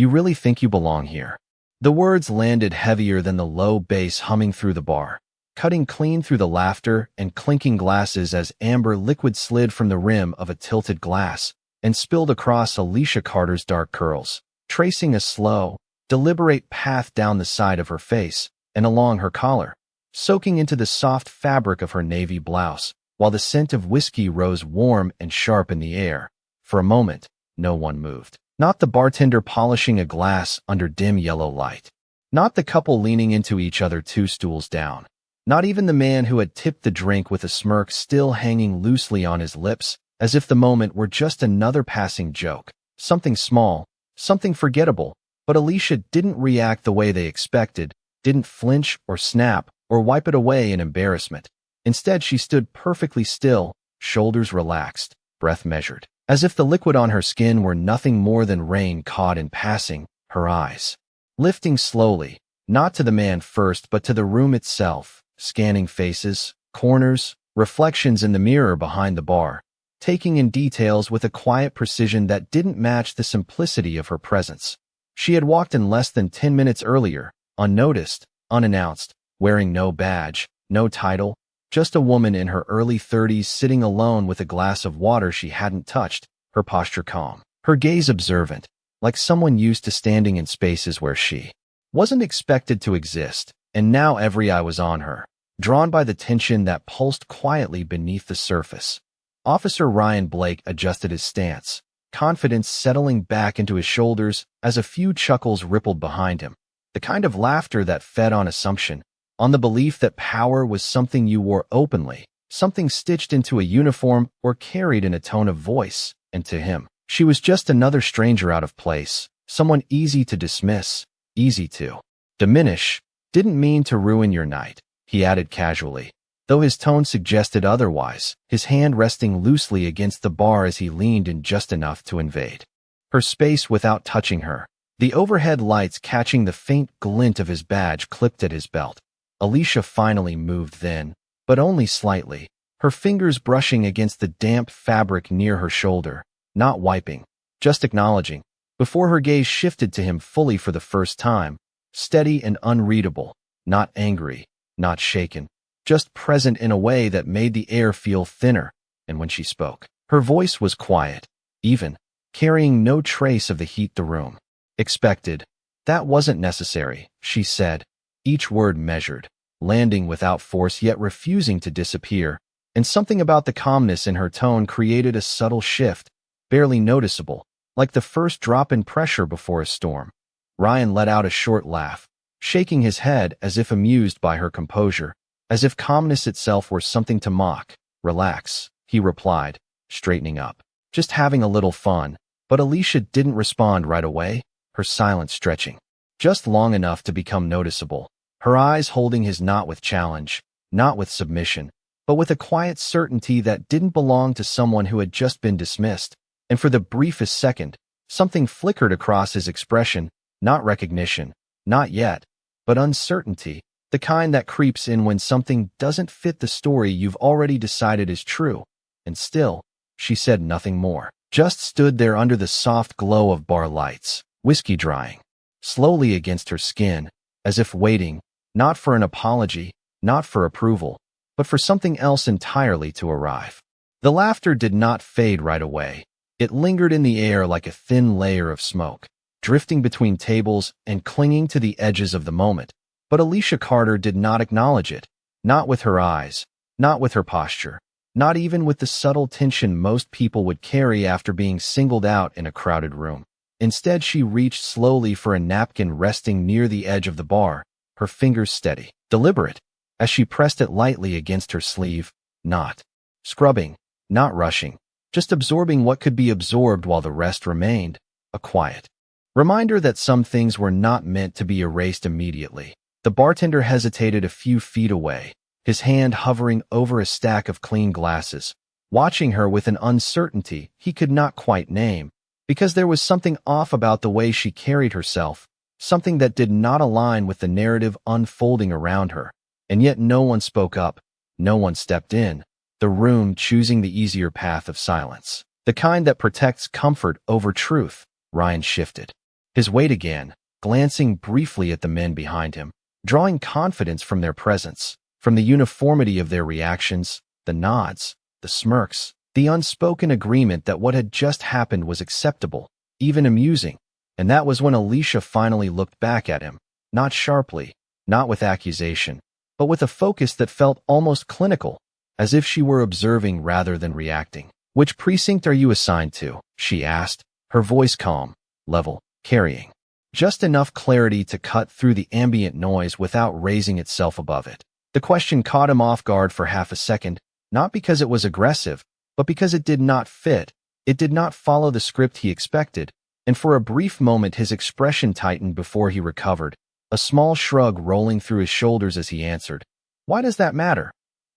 You really think you belong here?" The words landed heavier than the low bass humming through the bar, cutting clean through the laughter and clinking glasses as amber liquid slid from the rim of a tilted glass and spilled across Alicia Carter's dark curls, tracing a slow, deliberate path down the side of her face and along her collar, soaking into the soft fabric of her navy blouse, while the scent of whiskey rose warm and sharp in the air. For a moment, no one moved. Not the bartender polishing a glass under dim yellow light. Not the couple leaning into each other 2 stools down. Not even the man who had tipped the drink with a smirk still hanging loosely on his lips, as if the moment were just another passing joke. Something small, something forgettable, but Alicia didn't react the way they expected, didn't flinch or snap or wipe it away in embarrassment. Instead, she stood perfectly still, shoulders relaxed, breath measured, as if the liquid on her skin were nothing more than rain caught in passing, her eyes lifting slowly, not to the man first but to the room itself, scanning faces, corners, reflections in the mirror behind the bar, taking in details with a quiet precision that didn't match the simplicity of her presence. She had walked in less than 10 minutes earlier, unnoticed, unannounced, wearing no badge, no title, just a woman in her early 30s sitting alone with a glass of water she hadn't touched, her posture calm, her gaze observant, like someone used to standing in spaces where she wasn't expected to exist. And now every eye was on her, drawn by the tension that pulsed quietly beneath the surface. Officer Ryan Blake adjusted his stance, confidence settling back into his shoulders as a few chuckles rippled behind him, the kind of laughter that fed on assumption, on the belief that power was something you wore openly, something stitched into a uniform or carried in a tone of voice. And to him, she was just another stranger out of place, someone easy to dismiss, easy to diminish. "Didn't mean to ruin your night," he added casually, though his tone suggested otherwise, his hand resting loosely against the bar as he leaned in just enough to invade her space without touching her, the overhead lights catching the faint glint of his badge clipped at his belt. Alicia finally moved then, but only slightly, her fingers brushing against the damp fabric near her shoulder, not wiping, just acknowledging, before her gaze shifted to him fully for the first time, steady and unreadable, not angry, not shaken, just present in a way that made the air feel thinner. And when she spoke, her voice was quiet, even, carrying no trace of the heat the room expected. "That wasn't necessary," she said, each word measured, landing without force yet refusing to disappear, and something about the calmness in her tone created a subtle shift, barely noticeable, like the first drop in pressure before a storm. Ryan let out a short laugh, shaking his head as if amused by her composure, as if calmness itself were something to mock. "Relax," he replied, straightening up. "Just having a little fun." But Alicia didn't respond right away, her silence stretching just long enough to become noticeable, her eyes holding his not with challenge, not with submission, but with a quiet certainty that didn't belong to someone who had just been dismissed. And for the briefest second, something flickered across his expression, not recognition, not yet, but uncertainty, the kind that creeps in when something doesn't fit the story you've already decided is true. And still, she said nothing more, just stood there under the soft glow of bar lights, whiskey drying slowly against her skin, as if waiting, not for an apology, not for approval, but for something else entirely to arrive. The laughter did not fade right away. It lingered in the air like a thin layer of smoke, drifting between tables and clinging to the edges of the moment. But Alicia Carter did not acknowledge it, not with her eyes, not with her posture, not even with the subtle tension most people would carry after being singled out in a crowded room. Instead, she reached slowly for a napkin resting near the edge of the bar, her fingers steady, deliberate, as she pressed it lightly against her sleeve, not scrubbing, not rushing, just absorbing what could be absorbed while the rest remained, a quiet reminder that some things were not meant to be erased immediately. The bartender hesitated a few feet away, his hand hovering over a stack of clean glasses, watching her with an uncertainty he could not quite name, because there was something off about the way she carried herself, something that did not align with the narrative unfolding around her. And yet no one spoke up, no one stepped in, the room choosing the easier path of silence, the kind that protects comfort over truth. Ryan shifted His weight again, glancing briefly at the men behind him, drawing confidence from their presence, from the uniformity of their reactions, the nods, the smirks, the unspoken agreement that what had just happened was acceptable, even amusing. And that was when Alicia finally looked back at him, not sharply, not with accusation, but with a focus that felt almost clinical, as if she were observing rather than reacting. "Which precinct are you assigned to?" she asked, her voice calm, level, carrying just enough clarity to cut through the ambient noise without raising itself above it. The question caught him off guard for half a second, not because it was aggressive, but because it did not fit. It did not follow the script he expected, and for a brief moment his expression tightened before he recovered, a small shrug rolling through his shoulders as he answered, "Why does that matter?"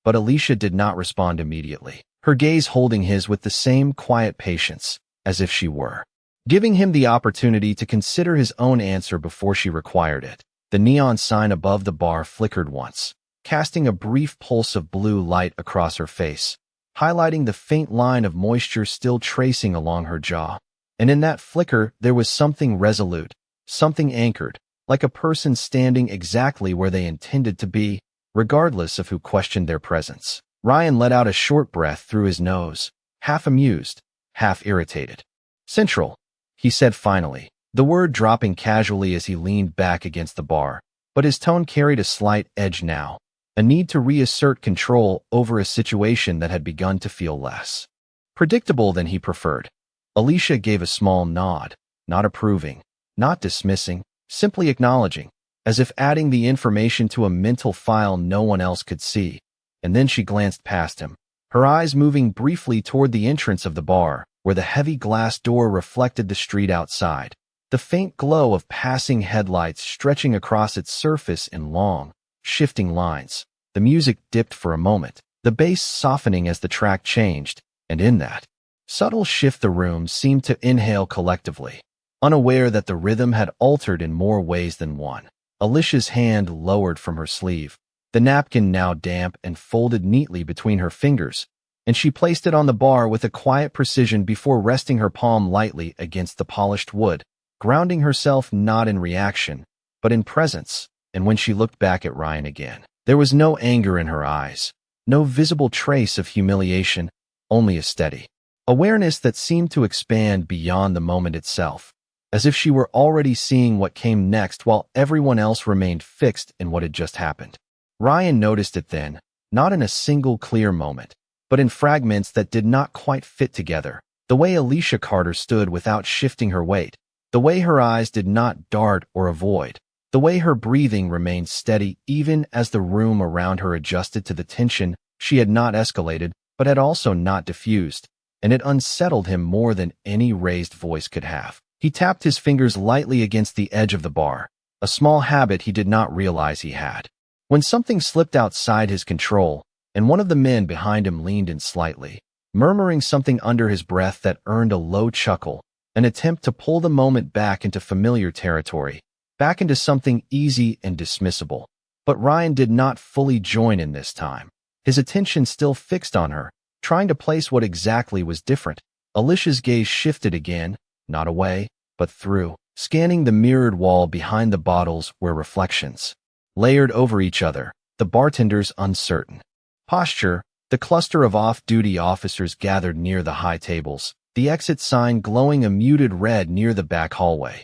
But Alicia did not respond immediately, her gaze holding his with the same quiet patience, as if she were giving him the opportunity to consider his own answer before she required it. The neon sign above the bar flickered once, casting a brief pulse of blue light across her face, highlighting the faint line of moisture still tracing along her jaw. And in that flicker, there was something resolute, something anchored, like a person standing exactly where they intended to be, regardless of who questioned their presence. Ryan let out a short breath through his nose, half amused, half irritated. "Central," he said finally, the word dropping casually as he leaned back against the bar, but his tone carried a slight edge now, a need to reassert control over a situation that had begun to feel less predictable than he preferred. Alicia gave a small nod, not approving, not dismissing, simply acknowledging, as if adding the information to a mental file no one else could see, and then she glanced past him, her eyes moving briefly toward the entrance of the bar, where the heavy glass door reflected the street outside, the faint glow of passing headlights stretching across its surface in long, shifting lines. The music dipped for a moment, the bass softening as the track changed, and in that subtle shift the room seemed to inhale collectively, unaware that the rhythm had altered in more ways than one. Alicia's hand lowered from her sleeve, the napkin now damp and folded neatly between her fingers, and she placed it on the bar with a quiet precision before resting her palm lightly against the polished wood, grounding herself not in reaction, but in presence. And when she looked back at Ryan again, there was no anger in her eyes, no visible trace of humiliation, only a steady awareness that seemed to expand beyond the moment itself, as if she were already seeing what came next while everyone else remained fixed in what had just happened. Ryan noticed it then, not in a single clear moment, but in fragments that did not quite fit together. The way Alicia Carter stood without shifting her weight, the way her eyes did not dart or avoid, the way her breathing remained steady even as the room around her adjusted to the tension she had not escalated but had also not diffused, and it unsettled him more than any raised voice could have. He tapped his fingers lightly against the edge of the bar, a small habit he did not realize he had. When something slipped outside his control, and one of the men behind him leaned in slightly, murmuring something under his breath that earned a low chuckle, an attempt to pull the moment back into familiar territory, back into something easy and dismissible. But Ryan did not fully join in this time, his attention still fixed on her, trying to place what exactly was different. Alicia's gaze shifted again, not away, but through, scanning the mirrored wall behind the bottles where reflections layered over each other, the bartender's uncertain posture, the cluster of off-duty officers gathered near the high tables, the exit sign glowing a muted red near the back hallway,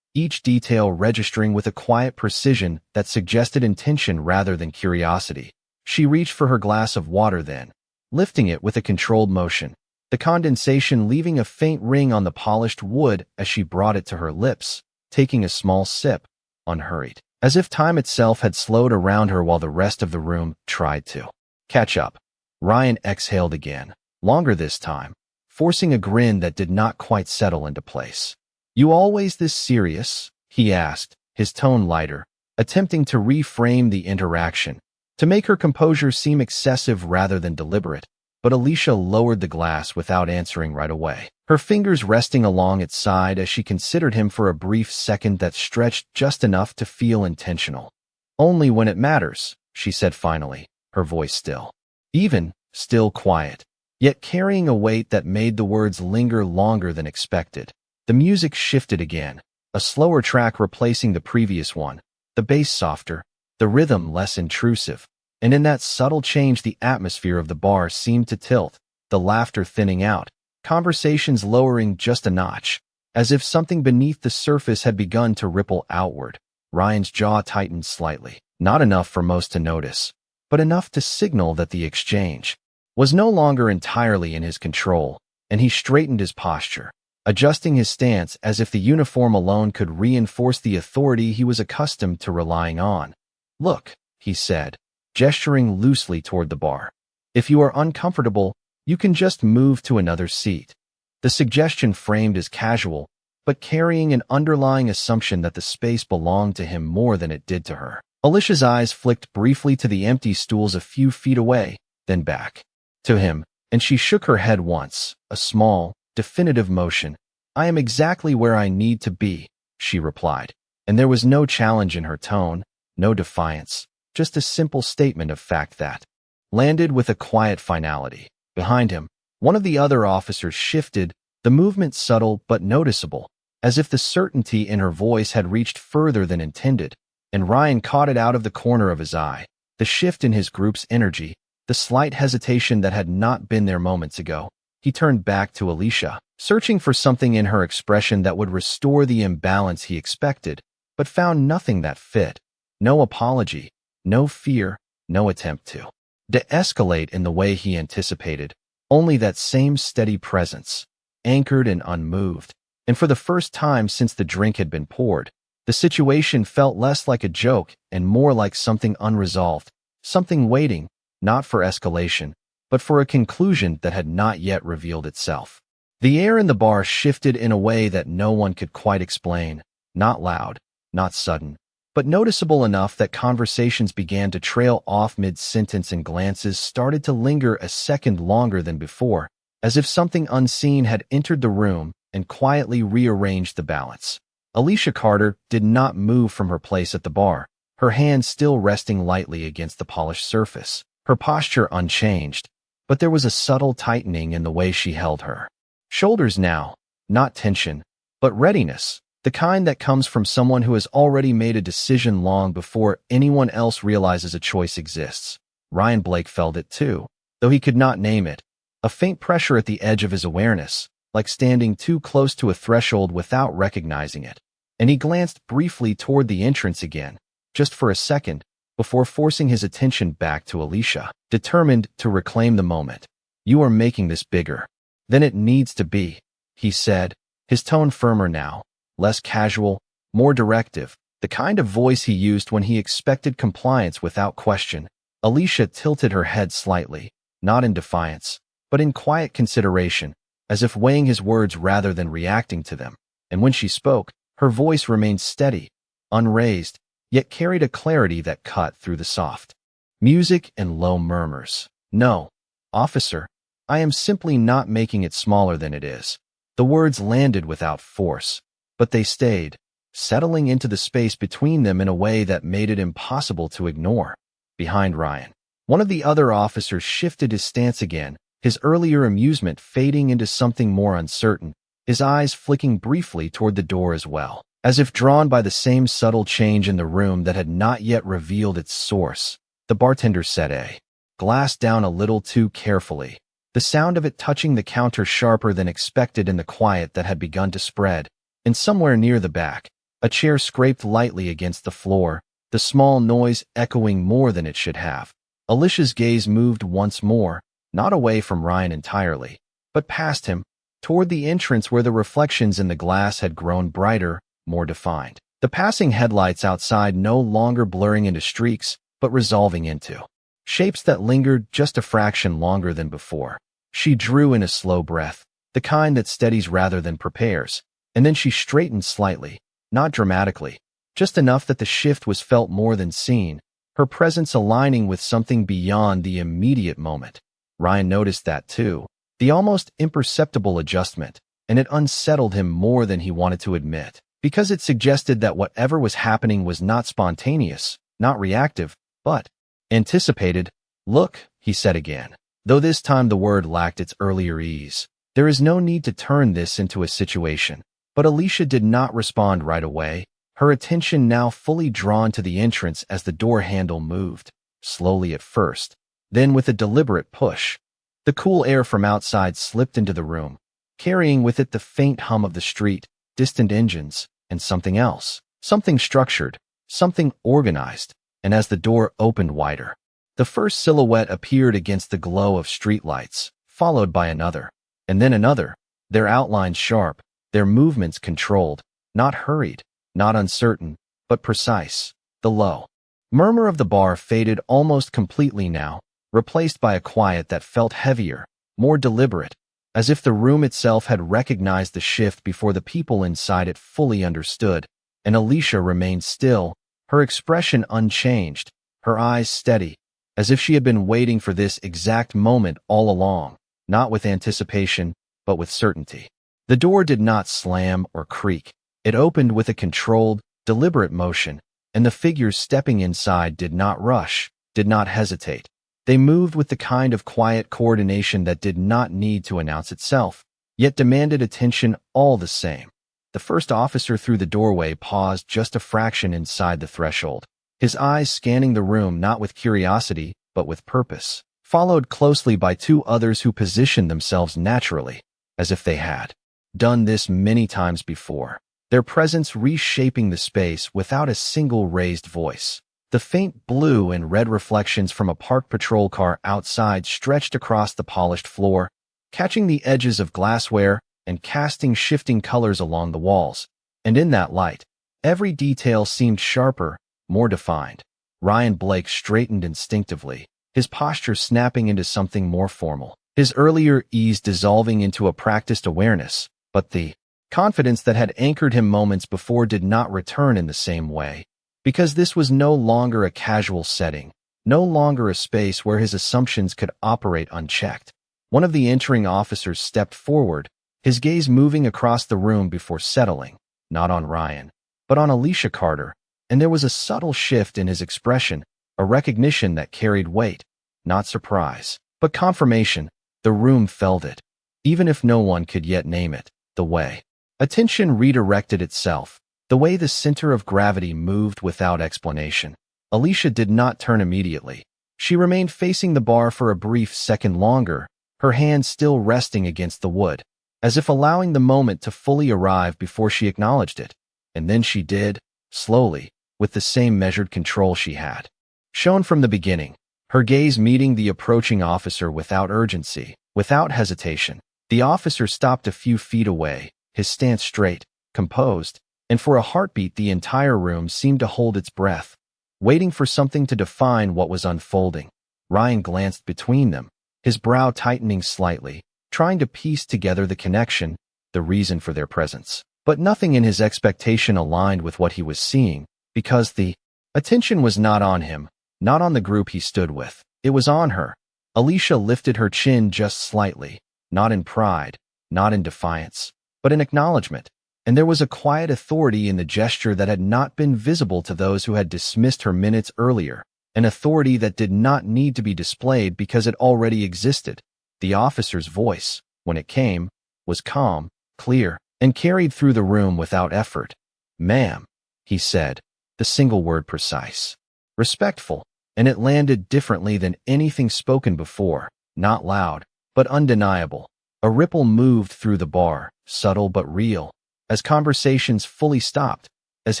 each detail registering with a quiet precision that suggested intention rather than curiosity. She reached for her glass of water then, lifting it with a controlled motion, the condensation leaving a faint ring on the polished wood as she brought it to her lips, taking a small sip, unhurried, as if time itself had slowed around her while the rest of the room tried to catch up. Ryan exhaled again, longer this time, forcing a grin that did not quite settle into place. "You always this serious?" he asked, his tone lighter, attempting to reframe the interaction, to make her composure seem excessive rather than deliberate. But Alicia lowered the glass without answering right away, her fingers resting along its side as she considered him for a brief second that stretched just enough to feel intentional. "Only when it matters," she said finally, her voice still quiet, yet carrying a weight that made the words linger longer than expected. The music shifted again, a slower track replacing the previous one, the bass softer, the rhythm less intrusive. And in that subtle change, the atmosphere of the bar seemed to tilt, the laughter thinning out, conversations lowering just a notch, as if something beneath the surface had begun to ripple outward. Ryan's jaw tightened slightly, not enough for most to notice, but enough to signal that the exchange was no longer entirely in his control, and he straightened his posture, adjusting his stance as if the uniform alone could reinforce the authority he was accustomed to relying on. "Look," he said, gesturing loosely toward the bar. "If you are uncomfortable, you can just move to another seat." The suggestion framed as casual, but carrying an underlying assumption that the space belonged to him more than it did to her. Alicia's eyes flicked briefly to the empty stools a few feet away, then back to him, and she shook her head once, a small, definitive motion. "I am exactly where I need to be," she replied, and there was no challenge in her tone, no defiance, just a simple statement of fact that landed with a quiet finality. Behind him, one of the other officers shifted, the movement subtle but noticeable, as if the certainty in her voice had reached further than intended, and Ryan caught it out of the corner of his eye, the shift in his group's energy, the slight hesitation that had not been there moments ago. He turned back to Alicia, searching for something in her expression that would restore the imbalance he expected, but found nothing that fit. No apology, no fear, no attempt to de-escalate in the way he anticipated, only that same steady presence, anchored and unmoved. And for the first time since the drink had been poured, the situation felt less like a joke and more like something unresolved, something waiting, not for escalation, but for a conclusion that had not yet revealed itself. The air in the bar shifted in a way that no one could quite explain, not loud, not sudden, but noticeable enough that conversations began to trail off mid-sentence and glances started to linger a second longer than before, as if something unseen had entered the room and quietly rearranged the balance. Alicia Carter did not move from her place at the bar, her hand still resting lightly against the polished surface, her posture unchanged, but there was a subtle tightening in the way she held her shoulders now, not tension, but readiness, the kind that comes from someone who has already made a decision long before anyone else realizes a choice exists. Ryan Blake felt it too, though he could not name it, a faint pressure at the edge of his awareness, like standing too close to a threshold without recognizing it. And he glanced briefly toward the entrance again, just for a second, before forcing his attention back to Alicia, determined to reclaim the moment. "You are making this bigger than it needs to be," he said, his tone firmer now, less casual, more directive, the kind of voice he used when he expected compliance without question. Alicia tilted her head slightly, not in defiance, but in quiet consideration, as if weighing his words rather than reacting to them, and when she spoke, her voice remained steady, unraised, yet carried a clarity that cut through the soft music and low murmurs. "No, officer, I am simply not making it smaller than it is." The words landed without force, but they stayed, settling into the space between them in a way that made it impossible to ignore. Behind Ryan, one of the other officers shifted his stance again, his earlier amusement fading into something more uncertain, his eyes flicking briefly toward the door as well, as if drawn by the same subtle change in the room that had not yet revealed its source. The bartender set a glass down a little too carefully, the sound of it touching the counter sharper than expected in the quiet that had begun to spread. And somewhere near the back, a chair scraped lightly against the floor, the small noise echoing more than it should have. Alicia's gaze moved once more, not away from Ryan entirely, but past him, toward the entrance where the reflections in the glass had grown brighter, more defined. The passing headlights outside no longer blurring into streaks, but resolving into shapes that lingered just a fraction longer than before. She drew in a slow breath, the kind that steadies rather than prepares, and then she straightened slightly, not dramatically, just enough that the shift was felt more than seen, her presence aligning with something beyond the immediate moment. Ryan noticed that too, the almost imperceptible adjustment, and it unsettled him more than he wanted to admit, because it suggested that whatever was happening was not spontaneous, not reactive, but anticipated. "Look," he said again, though this time the word lacked its earlier ease, "there is no need to turn this into a situation But Alicia did not respond right away, her attention now fully drawn to the entrance as the door handle moved, slowly at first, then with a deliberate push. The cool air from outside slipped into the room, carrying with it the faint hum of the street, distant engines, and something else. Something structured, something organized, and as the door opened wider, the first silhouette appeared against the glow of streetlights, followed by another, and then another, their outlines sharp, their movements controlled, not hurried, not uncertain, but precise. The low murmur of the bar faded almost completely now, replaced by a quiet that felt heavier, more deliberate, as if the room itself had recognized the shift before the people inside it fully understood. And Alicia remained still, her expression unchanged, her eyes steady, as if she had been waiting for this exact moment all along, not with anticipation, but with certainty. The door did not slam or creak. It opened with a controlled, deliberate motion, and the figures stepping inside did not rush, did not hesitate. They moved with the kind of quiet coordination that did not need to announce itself, yet demanded attention all the same. The first officer through the doorway paused just a fraction inside the threshold, his eyes scanning the room not with curiosity, but with purpose, followed closely by two others who positioned themselves naturally, as if they had done this many times before, their presence reshaping the space without a single raised voice. The faint blue and red reflections from a parked patrol car outside stretched across the polished floor, catching the edges of glassware and casting shifting colors along the walls. And in that light, every detail seemed sharper, more defined. Ryan Blake straightened instinctively, his posture snapping into something more formal, his earlier ease dissolving into a practiced awareness, but the confidence that had anchored him moments before did not return in the same way, because this was no longer a casual setting, no longer a space where his assumptions could operate unchecked. One of the entering officers stepped forward, his gaze moving across the room before settling, not on Ryan, but on Alicia Carter, and there was a subtle shift in his expression, a recognition that carried weight, not surprise, but confirmation. The room felt it, even if no one could yet name it. The way attention redirected itself, the way the center of gravity moved without explanation. Alicia did not turn immediately. She remained facing the bar for a brief second longer, her hand still resting against the wood, as if allowing the moment to fully arrive before she acknowledged it. And then she did, slowly, with the same measured control she had shown from the beginning, her gaze meeting the approaching officer without urgency, without hesitation. The officer stopped a few feet away, his stance straight, composed, and for a heartbeat the entire room seemed to hold its breath, waiting for something to define what was unfolding. Ryan glanced between them, his brow tightening slightly, trying to piece together the connection, the reason for their presence. But nothing in his expectation aligned with what he was seeing, because the attention was not on him, not on the group he stood with. It was on her. Alicia lifted her chin just slightly, not in pride, not in defiance, but in acknowledgement, and there was a quiet authority in the gesture that had not been visible to those who had dismissed her minutes earlier, an authority that did not need to be displayed because it already existed. The officer's voice, when it came, was calm, clear, and carried through the room without effort. "Ma'am," he said, the single word precise, respectful, and it landed differently than anything spoken before, not loud, but undeniable. A ripple moved through the bar, subtle but real, as conversations fully stopped, as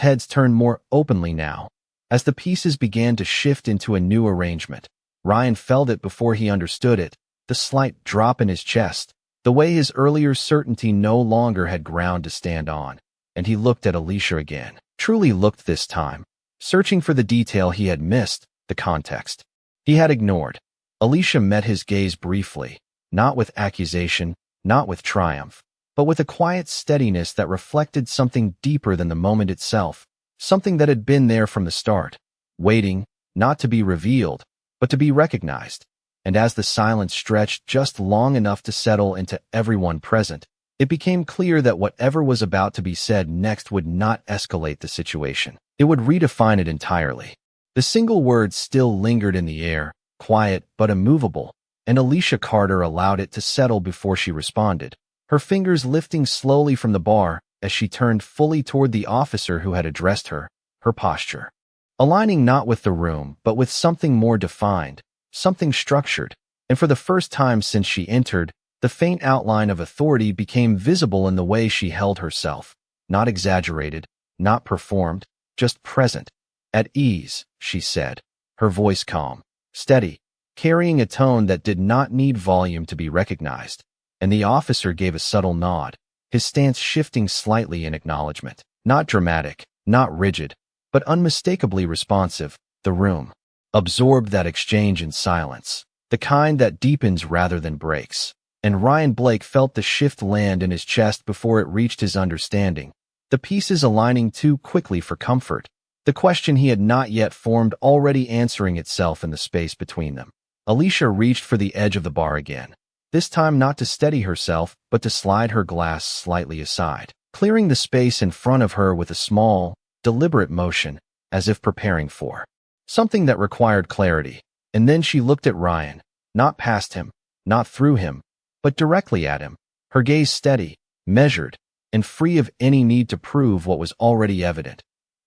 heads turned more openly now, as the pieces began to shift into a new arrangement. Ryan felt it before he understood it, the slight drop in his chest, the way his earlier certainty no longer had ground to stand on, and he looked at Alicia again, truly looked this time, searching for the detail he had missed, the context he had ignored. Alicia met his gaze briefly, not with accusation, not with triumph, but with a quiet steadiness that reflected something deeper than the moment itself, something that had been there from the start, waiting, not to be revealed, but to be recognized. And as the silence stretched just long enough to settle into everyone present, it became clear that whatever was about to be said next would not escalate the situation. It would redefine it entirely. The single word still lingered in the air, quiet but immovable, and Alicia Carter allowed it to settle before she responded, her fingers lifting slowly from the bar, as she turned fully toward the officer who had addressed her, her posture aligning not with the room, but with something more defined, something structured, and for the first time since she entered, the faint outline of authority became visible in the way she held herself, not exaggerated, not performed, just present. At ease, she said, her voice calm, steady, carrying a tone that did not need volume to be recognized, and the officer gave a subtle nod, his stance shifting slightly in acknowledgement. Not dramatic, not rigid, but unmistakably responsive. The room absorbed that exchange in silence, the kind that deepens rather than breaks, and Ryan Blake felt the shift land in his chest before it reached his understanding, the pieces aligning too quickly for comfort, the question he had not yet formed already answering itself in the space between them. Alicia reached for the edge of the bar again, this time not to steady herself, but to slide her glass slightly aside, clearing the space in front of her with a small, deliberate motion, as if preparing for something that required clarity. And then she looked at Ryan, not past him, not through him, but directly at him, her gaze steady, measured, and free of any need to prove what was already evident.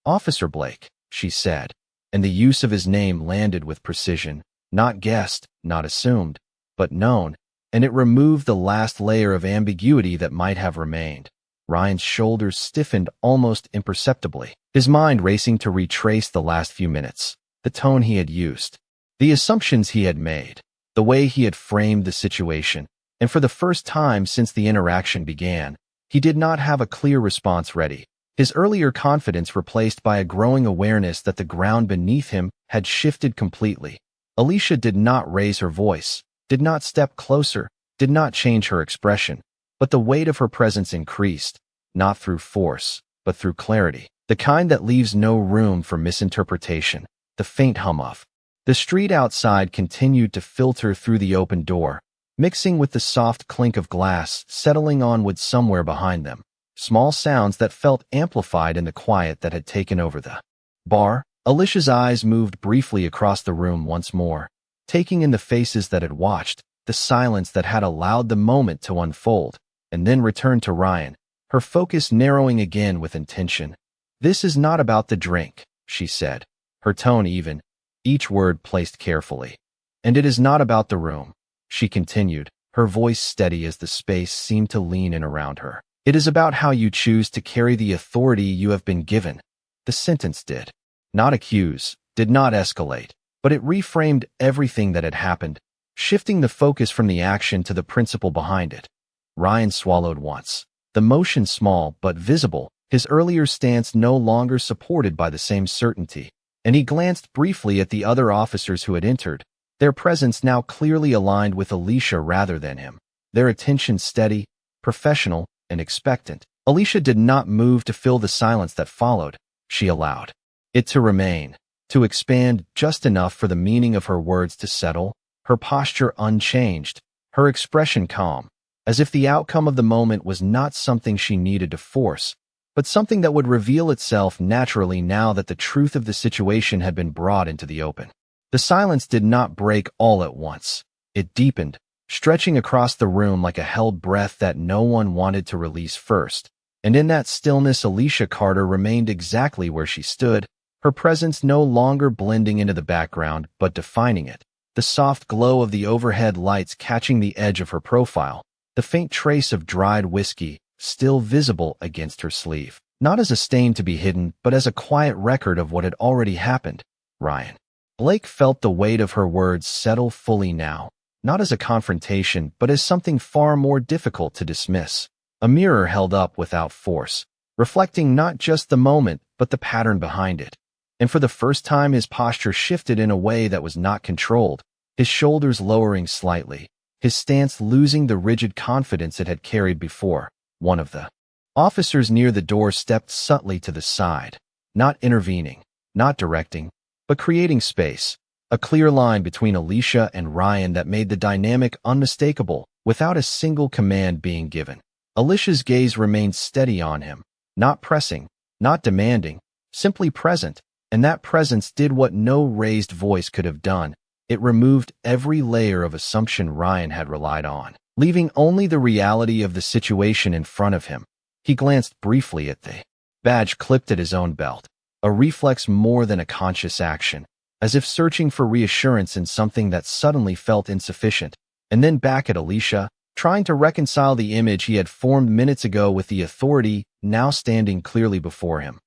"Officer Blake," she said, and the use of his name landed with precision, not guessed, not assumed, but known, and it removed the last layer of ambiguity that might have remained. Ryan's shoulders stiffened almost imperceptibly, his mind racing to retrace the last few minutes, the tone he had used, the assumptions he had made, the way he had framed the situation, and for the first time since the interaction began, he did not have a clear response ready, his earlier confidence replaced by a growing awareness that the ground beneath him had shifted completely. Alicia did not raise her voice, did not step closer, did not change her expression, but the weight of her presence increased, not through force, but through clarity, the kind that leaves no room for misinterpretation. The faint hum of the street outside continued to filter through the open door, mixing with the soft clink of glass settling on wood somewhere behind them, small sounds that felt amplified in the quiet that had taken over the bar. Alicia's eyes moved briefly across the room once more, taking in the faces that had watched, the silence that had allowed the moment to unfold, and then returned to Ryan, her focus narrowing again with intention. "This is not about the drink," she said, her tone even, each word placed carefully. "And it is not about the room," she continued, her voice steady as the space seemed to lean in around her. "It is about how you choose to carry the authority you have been given." The sentence did not accuse, did not escalate, but it reframed everything that had happened, shifting the focus from the action to the principle behind it. Ryan swallowed once, the motion small but visible, his earlier stance no longer supported by the same certainty, and he glanced briefly at the other officers who had entered, their presence now clearly aligned with Alicia rather than him, their attention steady, professional, and expectant. Alicia did not move to fill the silence that followed. She allowed it to remain, to expand just enough for the meaning of her words to settle, her posture unchanged, her expression calm, as if the outcome of the moment was not something she needed to force, but something that would reveal itself naturally now that the truth of the situation had been brought into the open. The silence did not break all at once. It deepened, stretching across the room like a held breath that no one wanted to release first. And in that stillness, Alicia Carter remained exactly where she stood, her presence no longer blending into the background, but defining it, the soft glow of the overhead lights catching the edge of her profile, the faint trace of dried whiskey still visible against her sleeve, not as a stain to be hidden, but as a quiet record of what had already happened. Ryan Blake felt the weight of her words settle fully now, not as a confrontation, but as something far more difficult to dismiss. A mirror held up without force, reflecting not just the moment, but the pattern behind it. And for the first time, his posture shifted in a way that was not controlled, his shoulders lowering slightly, his stance losing the rigid confidence it had carried before. One of the officers near the door stepped subtly to the side, not intervening, not directing, but creating space, a clear line between Alicia and Ryan that made the dynamic unmistakable without a single command being given. Alicia's gaze remained steady on him, not pressing, not demanding, simply present, and that presence did what no raised voice could have done. It removed every layer of assumption Ryan had relied on, leaving only the reality of the situation in front of him. He glanced briefly at the badge clipped at his own belt, a reflex more than a conscious action, as if searching for reassurance in something that suddenly felt insufficient, and then back at Alicia, trying to reconcile the image he had formed minutes ago with the authority now standing clearly before him.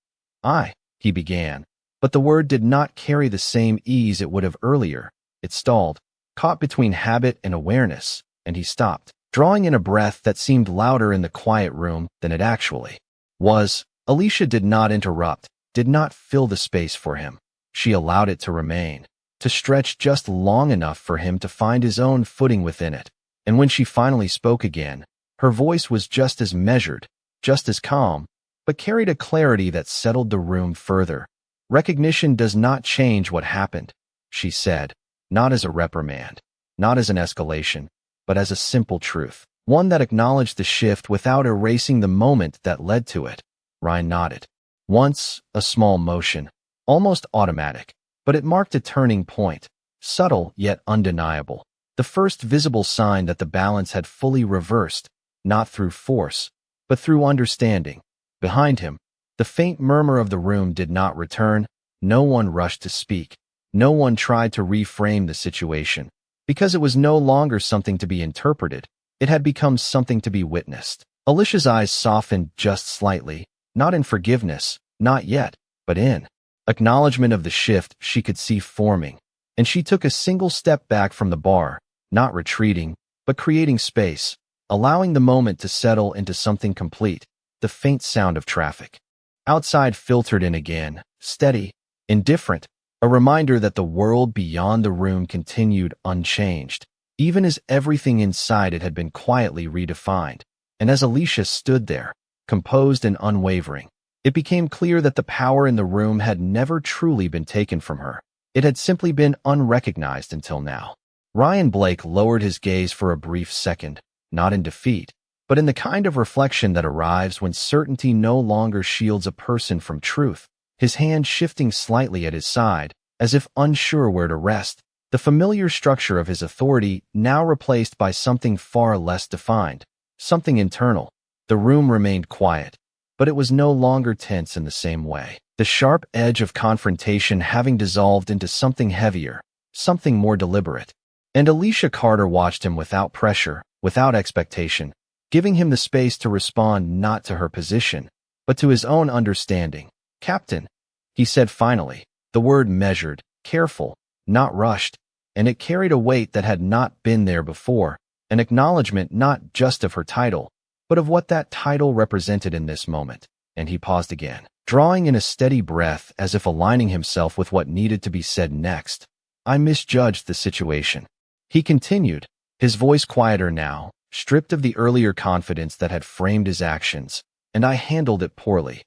He began, but the word did not carry the same ease it would have earlier. It stalled, caught between habit and awareness, and he stopped, drawing in a breath that seemed louder in the quiet room than it actually was. Alicia did not interrupt, did not fill the space for him. She allowed it to remain, to stretch just long enough for him to find his own footing within it. And when she finally spoke again, her voice was just as measured, just as calm, but carried a clarity that settled the room further. Recognition does not change what happened, she said, not as a reprimand, not as an escalation, but as a simple truth, one that acknowledged the shift without erasing the moment that led to it. Ryan nodded. Once, a small motion, almost automatic, but it marked a turning point, subtle yet undeniable, the first visible sign that the balance had fully reversed, not through force, but through understanding. Behind him, the faint murmur of the room did not return. No one rushed to speak. No one tried to reframe the situation, because it was no longer something to be interpreted. It had become something to be witnessed. Alicia's eyes softened just slightly, not in forgiveness, not yet, but in acknowledgement of the shift she could see forming, and she took a single step back from the bar, not retreating, but creating space, allowing the moment to settle into something complete. The faint sound of traffic outside filtered in again, steady, indifferent, a reminder that the world beyond the room continued unchanged, even as everything inside it had been quietly redefined. And as Alicia stood there, composed and unwavering, it became clear that the power in the room had never truly been taken from her. It had simply been unrecognized until now. Ryan Blake lowered his gaze for a brief second, not in defeat, but in the kind of reflection that arrives when certainty no longer shields a person from truth, his hand shifting slightly at his side, as if unsure where to rest, the familiar structure of his authority now replaced by something far less defined, something internal. The room remained quiet, but it was no longer tense in the same way, the sharp edge of confrontation having dissolved into something heavier, something more deliberate. And Alicia Carter watched him without pressure, without expectation, giving him the space to respond not to her position, but to his own understanding. "Captain," he said finally, the word measured, careful, not rushed, and it carried a weight that had not been there before, an acknowledgement not just of her title, but of what that title represented in this moment. And he paused again, drawing in a steady breath as if aligning himself with what needed to be said next. "I misjudged the situation," he continued, his voice quieter now, stripped of the earlier confidence that had framed his actions, "and I handled it poorly."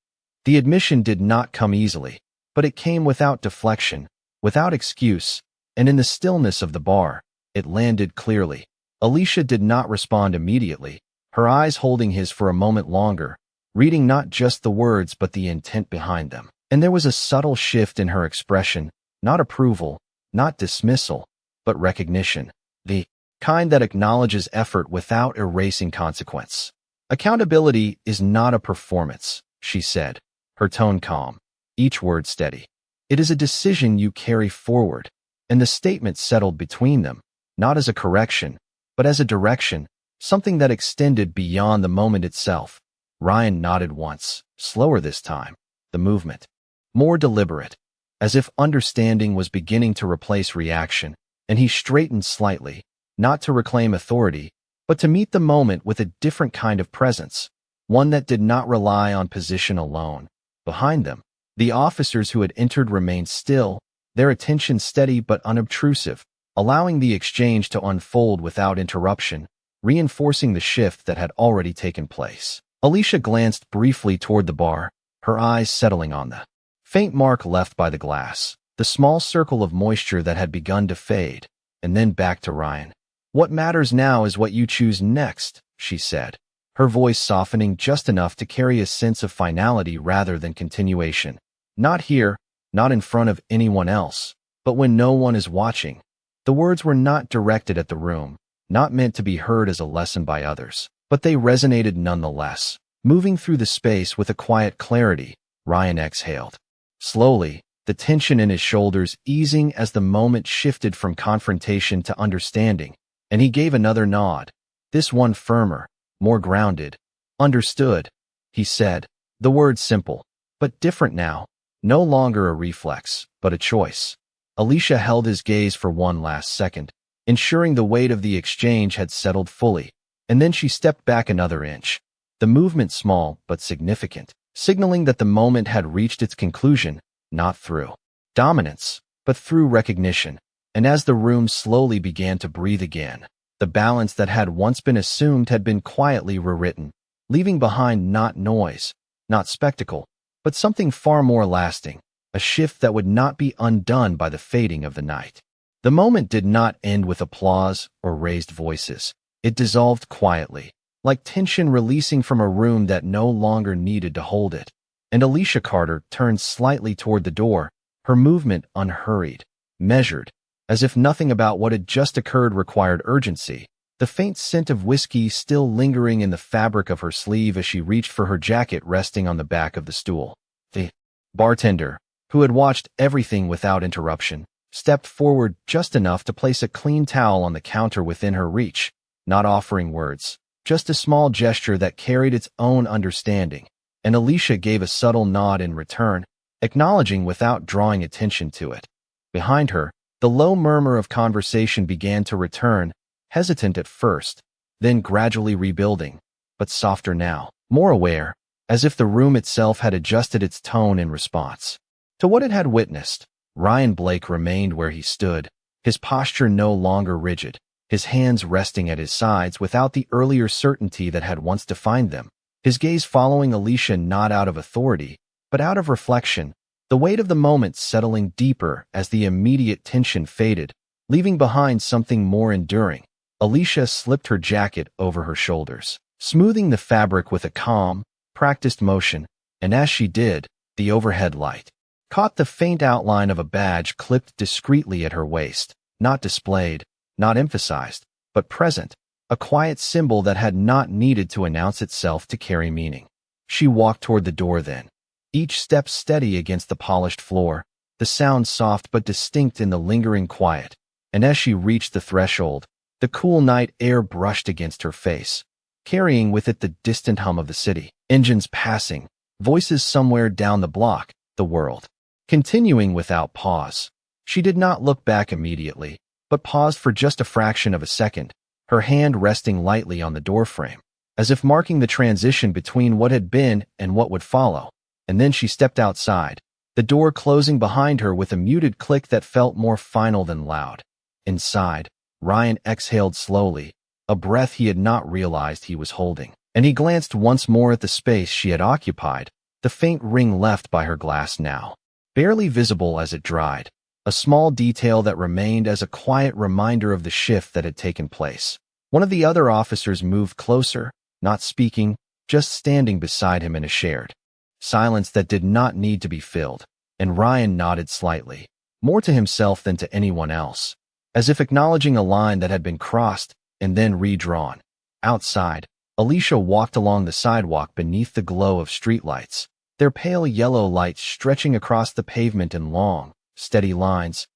The admission did not come easily, but it came without deflection, without excuse, and in the stillness of the bar, it landed clearly. Alicia did not respond immediately, her eyes holding his for a moment longer, reading not just the words but the intent behind them. And there was a subtle shift in her expression, not approval, not dismissal, but recognition, the kind that acknowledges effort without erasing consequence. "Accountability is not a performance," she said, her tone calm, each word steady. "It is a decision you carry forward." And the statement settled between them, not as a correction, but as a direction, something that extended beyond the moment itself. Ryan nodded once, slower this time, the movement more deliberate, as if understanding was beginning to replace reaction, and he straightened slightly, not to reclaim authority, but to meet the moment with a different kind of presence, one that did not rely on position alone. Behind them, the officers who had entered remained still, their attention steady but unobtrusive, allowing the exchange to unfold without interruption, reinforcing the shift that had already taken place. Alicia glanced briefly toward the bar, her eyes settling on the faint mark left by the glass, the small circle of moisture that had begun to fade, and then back to Ryan. "What matters now is what you choose next," she said, her voice softening just enough to carry a sense of finality rather than continuation. "Not here, not in front of anyone else, but when no one is watching." The words were not directed at the room, not meant to be heard as a lesson by others, but they resonated nonetheless, Moving through the space with a quiet clarity, Ryan exhaled. Slowly, the tension in his shoulders easing as the moment shifted from confrontation to understanding, and he gave another nod, this one firmer, more grounded. Understood, he said, the words simple, but different now, no longer a reflex, but a choice. Alicia held his gaze for one last second, ensuring the weight of the exchange had settled fully, and then she stepped back another inch, the movement small but significant, signaling that the moment had reached its conclusion, not through dominance, but through recognition. And as the room slowly began to breathe again, the balance that had once been assumed had been quietly rewritten, leaving behind not noise, not spectacle, but something far more lasting, a shift that would not be undone by the fading of the night. The moment did not end with applause or raised voices. It dissolved quietly, like tension releasing from a room that no longer needed to hold it. And Alicia Carter turned slightly toward the door, her movement unhurried, measured, as if nothing about what had just occurred required urgency, the faint scent of whiskey still lingering in the fabric of her sleeve as she reached for her jacket resting on the back of the stool. The bartender, who had watched everything without interruption, stepped forward just enough to place a clean towel on the counter within her reach, not offering words, just a small gesture that carried its own understanding, and Alicia gave a subtle nod in return, acknowledging without drawing attention to it. Behind her, the low murmur of conversation began to return, hesitant at first, then gradually rebuilding, but softer now, more aware, as if the room itself had adjusted its tone in response to what it had witnessed. Ryan Blake remained where he stood, his posture no longer rigid, his hands resting at his sides without the earlier certainty that had once defined them, his gaze following Alicia not out of authority, but out of reflection, the weight of the moment settling deeper as the immediate tension faded, leaving behind something more enduring. Alicia slipped her jacket over her shoulders, smoothing the fabric with a calm, practiced motion, and as she did, the overhead light caught the faint outline of a badge clipped discreetly at her waist, not displayed, not emphasized, but present, a quiet symbol that had not needed to announce itself to carry meaning. She walked toward the door then, each step steady against the polished floor, the sound soft but distinct in the lingering quiet, and as she reached the threshold, the cool night air brushed against her face, carrying with it the distant hum of the city, engines passing, voices somewhere down the block, the world continuing without pause. She did not look back immediately, but paused for just a fraction of a second, her hand resting lightly on the doorframe, as if marking the transition between what had been and what would follow. And then she stepped outside, the door closing behind her with a muted click that felt more final than loud. Inside, Ryan exhaled slowly, a breath he had not realized he was holding, and he glanced once more at the space she had occupied, the faint ring left by her glass now barely visible as it dried, a small detail that remained as a quiet reminder of the shift that had taken place. One of the other officers moved closer, not speaking, just standing beside him in a shared silence that did not need to be filled, and Ryan nodded slightly, more to himself than to anyone else, as if acknowledging a line that had been crossed and then redrawn. Outside, Alicia walked along the sidewalk beneath the glow of streetlights, their pale yellow lights stretching across the pavement in long, steady lines,